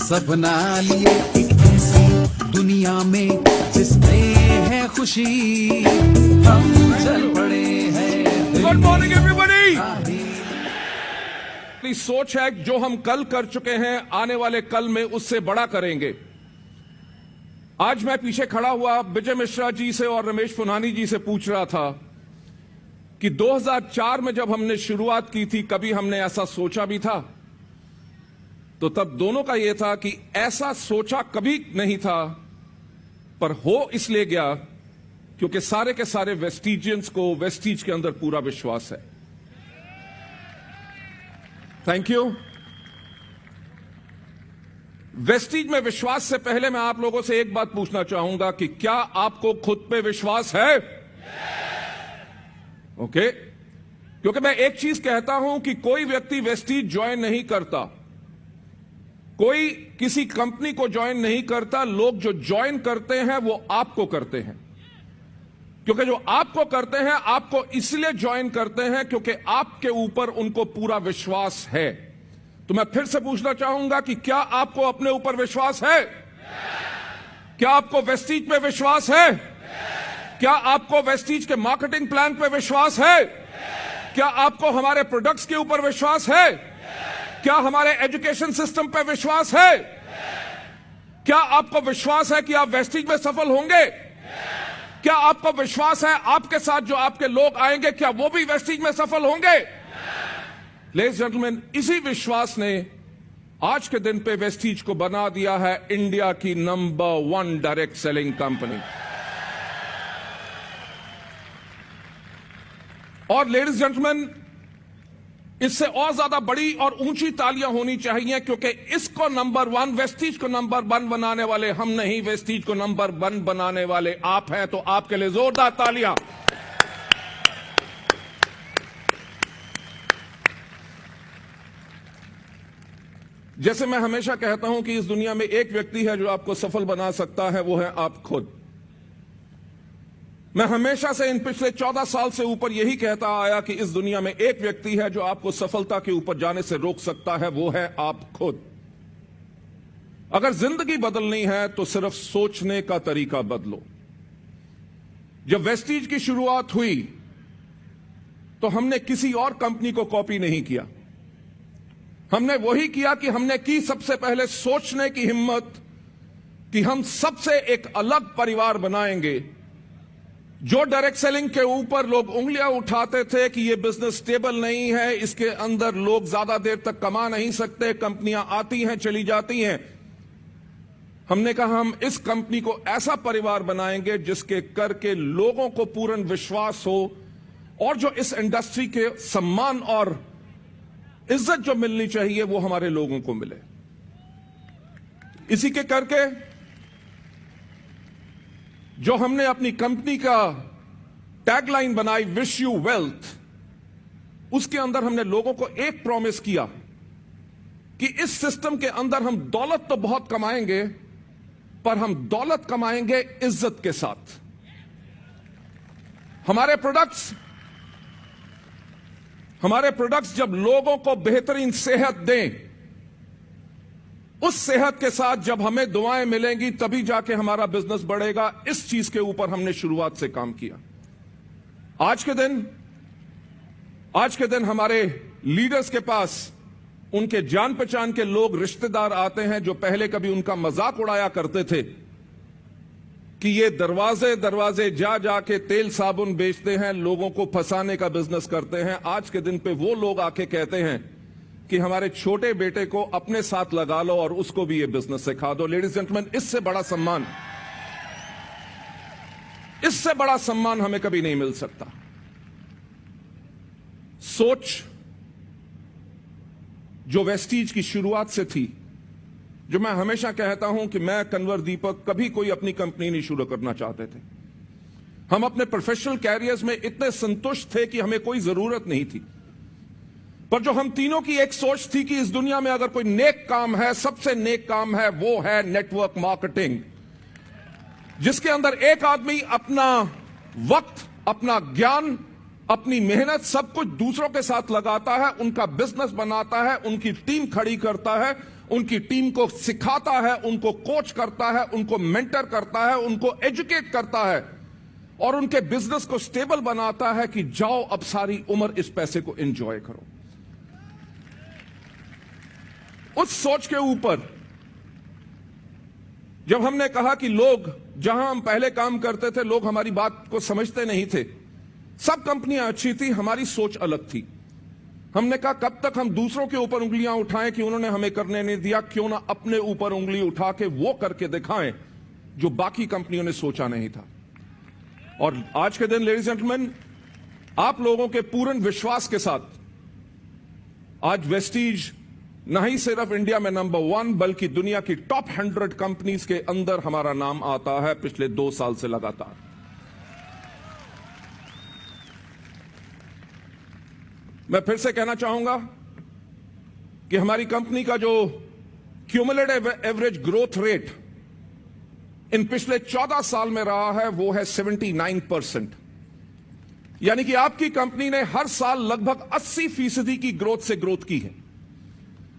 सपना लिए एक ऐसी दुनिया में जिसमें है खुशी, हम चल पड़े हैं। Good morning everybody. अपनी सोच है जो हम कल कर चुके हैं आने वाले कल में उससे बड़ा करेंगे। आज मैं पीछे खड़ा हुआ विजय मिश्रा जी से और रमेश पुनानी जी से पूछ रहा था कि 2004 में जब हमने शुरुआत की थी कभी हमने ऐसा सोचा भी था? तो तब दोनों का यह था कि ऐसा सोचा कभी नहीं था, पर हो इसलिए गया क्योंकि सारे के सारे वेस्टिजियंस को वेस्टिज के अंदर पूरा विश्वास है। Thank you. वेस्टिज में विश्वास से पहले मैं आप लोगों से एक बात पूछना चाहूंगा कि क्या आपको खुद पे विश्वास है? ओके। क्योंकि मैं एक चीज कहता हूं कि कोई व्यक्ति वेस्टिज ज्वाइन नहीं करता, कोई किसी कंपनी को ज्वाइन नहीं करता। लोग जो ज्वाइन करते हैं वो आपको करते हैं, क्योंकि जो आपको करते हैं आपको इसलिए ज्वाइन करते हैं क्योंकि आपके ऊपर उनको पूरा विश्वास है। तो मैं फिर से पूछना चाहूंगा कि क्या आपको अपने ऊपर विश्वास है? क्या आपको वेस्टिज पे विश्वास है? क्या आपको वेस्टिज के मार्केटिंग प्लान पे विश्वास है? क्या आपको हमारे प्रोडक्ट्स के ऊपर विश्वास है? क्या हमारे एजुकेशन सिस्टम पे विश्वास है? क्या आपको विश्वास है कि आप वेस्टिज में सफल होंगे? क्या आपको विश्वास है आपके साथ जो आपके लोग आएंगे क्या वो भी वेस्टिज में सफल होंगे? लेडीज जेंटलमैन, इसी विश्वास ने आज के दिन पे वेस्टिज को बना दिया है इंडिया की नंबर 1 डायरेक्ट सेलिंग कंपनी। और लेडीज जेंटलमैन, इससे और ज्यादा बड़ी और ऊंची तालियां होनी चाहिए क्योंकि इसको नंबर 1, वेस्टिज को नंबर 1 बनाने वाले हम नहीं, वेस्टिज को नंबर 1 बनाने वाले आप हैं। तो आपके लिए जोरदार तालियां। जैसे मैं हमेशा कहता हूं कि इस दुनिया में एक व्यक्ति है जो आपको सफल बना सकता है, वो है आप खुद। मैं हमेशा से इन पिछले 14 साल से ऊपर यही कहता आया कि इस दुनिया में एक व्यक्ति है जो आपको सफलता के ऊपर जाने से रोक सकता है, वो है आप खुद। अगर जिंदगी बदलनी है तो सिर्फ सोचने का तरीका बदलो। जब वेस्टिज की शुरुआत हुई तो हमने किसी और कंपनी को कॉपी नहीं किया। हमने वही किया कि हमने की सबसे पहले सोचने की हिम्मत कि हम सबसे एक अलग परिवार बनाएंगे। जो डायरेक्ट सेलिंग के ऊपर लोग उंगलियां उठाते थे कि यह बिजनेस स्टेबल नहीं है, इसके अंदर लोग ज्यादा देर तक कमा नहीं सकते, कंपनियां आती हैं चली जाती हैं, हमने कहा हम इस कंपनी को ऐसा परिवार बनाएंगे जिसके करके लोगों को पूर्ण विश्वास हो और जो इस इंडस्ट्री के सम्मान और इज्जत जो मिलनी चाहिए वो हमारे लोगों को मिले। इसी के करके जो हमने अपनी कंपनी का टैगलाइन बनाई, विश यू वेल्थ, उसके अंदर हमने लोगों को एक प्रॉमिस किया कि इस सिस्टम के अंदर हम दौलत तो बहुत कमाएंगे, पर हम दौलत कमाएंगे इज्जत के साथ। हमारे प्रोडक्ट्स जब लोगों को बेहतरीन सेहत दें, उस सेहत के साथ जब हमें दुआएं मिलेंगी तभी जाके हमारा बिजनेस बढ़ेगा। इस चीज के ऊपर हमने शुरुआत से काम किया। आज के दिन हमारे लीडर्स के पास उनके जान पहचान के लोग, रिश्तेदार आते हैं जो पहले कभी उनका मजाक उड़ाया करते थे कि ये दरवाजे दरवाजे जा जाके तेल साबुन बेचते हैं, लोगों को फंसाने का बिजनेस करते हैं। आज के दिन पे वो लोग आके कहते हैं कि हमारे छोटे बेटे को अपने साथ लगा लो और उसको भी ये बिजनेस सिखा दो। लेडीज जेंटलमैन, इससे बड़ा सम्मान हमें कभी नहीं मिल सकता। सोच जो वेस्टिज की शुरुआत से थी, जो मैं हमेशा कहता हूं कि मैं, कन्वर दीपक, कभी कोई अपनी कंपनी नहीं शुरू करना चाहते थे। हम अपने प्रोफेशनल कैरियर्स में इतने संतुष्ट थे कि हमें कोई जरूरत नहीं थी। पर जो हम तीनों की एक सोच थी कि इस दुनिया में अगर कोई नेक काम है, सबसे नेक काम है, वो है नेटवर्क मार्केटिंग, जिसके अंदर एक आदमी अपना वक्त, अपना ज्ञान, अपनी मेहनत, सब कुछ दूसरों के साथ लगाता है, उनका बिजनेस बनाता है, उनकी टीम खड़ी करता है उनकी टीम को सिखाता है, उनको कोच करता है, उनको मेंटर करता है, उनको एजुकेट करता है और उनके बिजनेस को स्टेबल बनाता है कि जाओ अब सारी उम्र इस पैसे को एंजॉय करो। उस सोच के ऊपर जब हमने कहा कि लोग, जहां हम पहले काम करते थे, लोग हमारी बात को समझते नहीं थे, सब कंपनियां अच्छी थी, हमारी सोच अलग थी। हमने कहा कब तक हम दूसरों के ऊपर उंगलियां उठाएं कि उन्होंने हमें करने नहीं दिया, क्यों ना अपने ऊपर उंगली उठा के वो करके दिखाएं जो बाकी कंपनियों ने सोचा नहीं था। और आज के दिन लेडीज एंड जेंटलमैन, आप लोगों के पूर्ण विश्वास के साथ आज वेस्टीज न ही सिर्फ इंडिया में नंबर 1 बल्कि दुनिया की टॉप 100 कंपनीज के अंदर हमारा नाम आता है पिछले 2 साल से लगातार। मैं फिर से कहना चाहूंगा कि हमारी कंपनी का जो cumulative average growth rate in पिछले 14 साल में रहा है वो है 79%। यानी कि आपकी कंपनी ने हर साल लगभग 80% की ग्रोथ से ग्रोथ की है।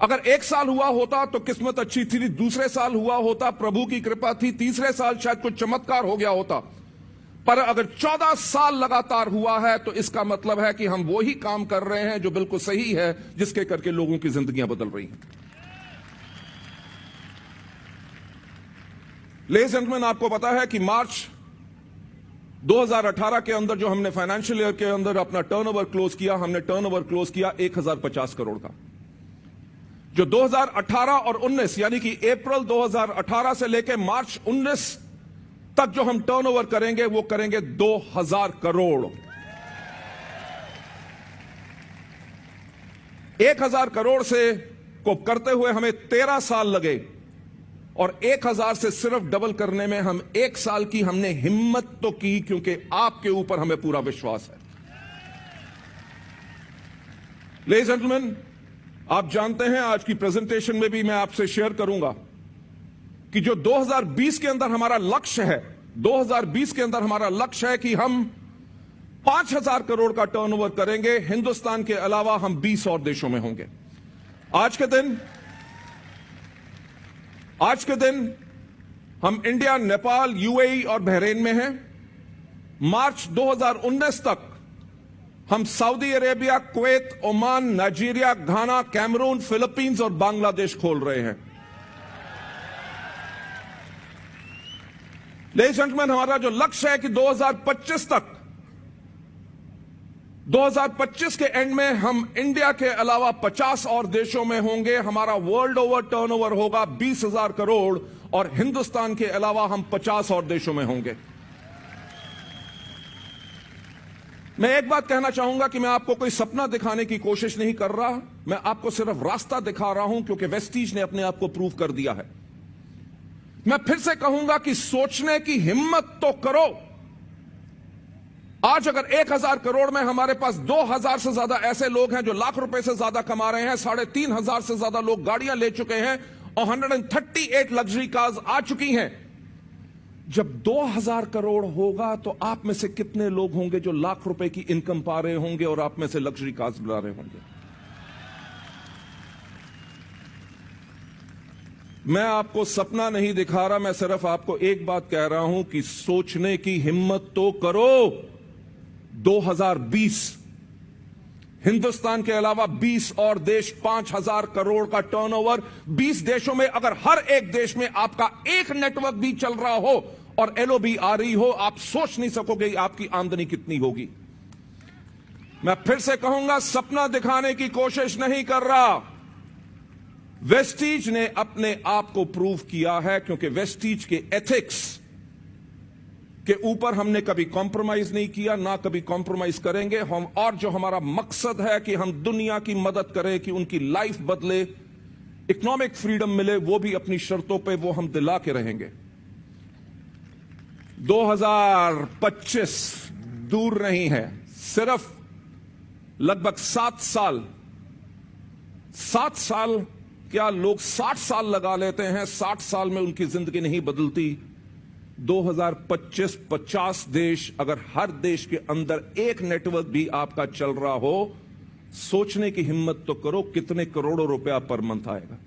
अगर एक साल हुआ होता तो किस्मत अच्छी थी, दूसरे साल हुआ होता प्रभु की कृपा थी, तीसरे साल शायद कुछ चमत्कार हो गया होता, पर अगर 14 साल लगातार हुआ है तो इसका मतलब है कि हम वो ही काम कर रहे हैं जो बिल्कुल सही है, जिसके करके लोगों की जिंदगियां बदल रही हैं। लेडीज एंड जेंटलमैन, आपको पता है कि मार्च 2018 के अंदर जो हमने फाइनेंशियल ईयर के अंदर अपना टर्नओवर क्लोज किया, हमने टर्नओवर क्लोज किया 1050 करोड़ का। जो 2018 और 19 यानी कि अप्रैल 2018 से लेकर मार्च 19 तक जो हम टर्नओवर करेंगे वो करेंगे 2000 करोड़। 1000 करोड़ से को करते हुए हमें 13 साल लगे और 1000 से सिर्फ डबल करने में हम 1 साल की हमने हिम्मत तो की, क्योंकि आपके ऊपर हमें पूरा विश्वास है। लेडीज एंड जेंटलमैन, आप जानते हैं आज की प्रेजेंटेशन में भी मैं आपसे शेयर करूंगा कि जो 2020 के अंदर हमारा लक्ष्य है, 2020 के अंदर हमारा लक्ष्य है कि हम 5000 करोड़ का टर्नओवर करेंगे। हिंदुस्तान के अलावा हम 20 और देशों में होंगे। आज के दिन हम इंडिया, नेपाल, यूएई और बहरीन में हैं। मार्च 2019 तक हम Saudi Arabia, Kuwait, Oman, Nigeria, Ghana, Cameroon, Philippines और बांग्लादेश खोल रहे हैं। लेडीज एंड जेंटलमैन, हमारा जो लक्ष्य है कि 2025 के एंड में हम इंडिया के अलावा 50 और देशों में होंगे। हमारा वर्ल्ड ओवर टर्नओवर होगा 20,000 करोड़ और हिंदुस्तान के अलावा हम 50 और देशों में होंगे। मैं एक बात कहना चाहूंगा कि मैं आपको कोई सपना दिखाने की कोशिश नहीं कर रहा, मैं आपको सिर्फ रास्ता दिखा रहा हूं, क्योंकि वेस्टीज ने अपने आप को प्रूव कर दिया है। मैं फिर से कहूंगा कि सोचने की हिम्मत तो करो। आज अगर 1000 करोड़ में हमारे पास 2000 से ज्यादा ऐसे लोग हैं जो लाख रुपए से ज्यादा कमा रहे हैं, 3500 से ज्यादा लोग गाड़ियां ले चुके हैं और 138 लग्जरी कार्स आ चुकी हैं। जब 2000 करोड़ होगा तो आप में से कितने लोग होंगे जो लाख रुपए की इनकम पा रहे होंगे और आप में से लग्जरी कार्स बुला रहे होंगे? मैं आपको सपना नहीं दिखा रहा, मैं सिर्फ आपको एक बात कह रहा हूं कि सोचने की हिम्मत तो करो। 2020 हिंदुस्तान के अलावा 20 और देश, 5000 करोड़ का टर्नओवर। 20 देशों में अगर हर एक देश में आपका एक नेटवर्क भी चल रहा हो और एलओबी आ रही हो, आप सोच नहीं सकोगे आपकी आमदनी कितनी होगी। मैं फिर से कहूंगा, सपना दिखाने की कोशिश नहीं कर रहा। वेस्टीज ने अपने आप को प्रूव किया है, क्योंकि वेस्टीज के एथिक्स के ऊपर हमने कभी कॉम्प्रोमाइज नहीं किया, ना कभी कॉम्प्रोमाइज करेंगे हम। और जो हमारा मकसद है कि हम दुनिया की मदद करें, कि उनकी लाइफ बदले, इकोनॉमिक फ्रीडम मिले, वो भी अपनी शर्तों पे वो हम दिला के रहेंगे। 2025 दूर नहीं है, सिर्फ लगभग 7 साल। 7 साल क्या, लोग 60 साल लगा लेते हैं, 60 साल में उनकी जिंदगी नहीं बदलती। 2025 50 देश, अगर हर देश के अंदर एक नेटवर्क भी आपका चल रहा हो, सोचने की हिम्मत तो करो कितने करोड़ों रुपया पर मंथ आएगा।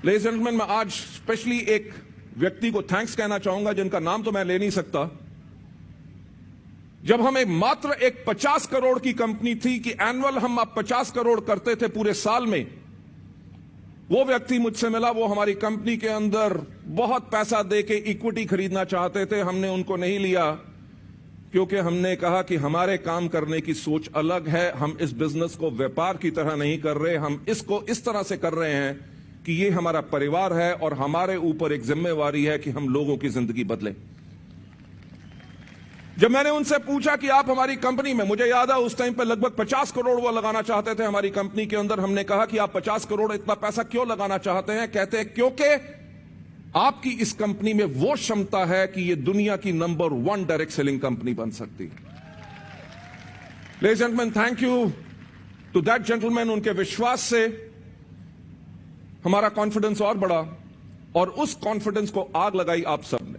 लेडीज एंड जेंटलमैन, मैं आज स्पेशली एक व्यक्ति को थैंक्स कहना चाहूंगा जिनका नाम तो मैं ले नहीं सकता। जब हमें मात्र एक 50 करोड़ की कंपनी थी कि एनुअल हम अब 50 करोड़ करते थे पूरे साल में, वो व्यक्ति मुझसे मिला। वो हमारी कंपनी के अंदर बहुत पैसा देके इक्विटी खरीदना चाहते थे। हमने उनको नहीं लिया क्योंकि हमने कहा कि हमारे काम करने की सोच अलग है। हम इस बिजनेस को व्यापार की तरह नहीं कर रहे, हम इसको इस तरह से कर रहे हैं कि ये हमारा परिवार है और हमारे ऊपर एक जिम्मेवारी है कि हम लोगों की जिंदगी बदलें। जब मैंने उनसे पूछा कि आप हमारी कंपनी में, मुझे याद है उस टाइम पे लगभग 50 करोड़ वो लगाना चाहते थे हमारी कंपनी के अंदर। हमने कहा कि आप 50 करोड़ इतना पैसा क्यों लगाना चाहते हैं? कहते हैं क्योंकि आपकी इस कंपनी में वो क्षमता है कि ये दुनिया की नंबर 1 डायरेक्ट सेलिंग कंपनी बन सकती है। Ladies and gentleman, thank you to that gentleman. उनके विश्वास से हमारा कॉन्फिडेंस और बढ़ा और उस कॉन्फिडेंस को आग लगाई आप सब ने।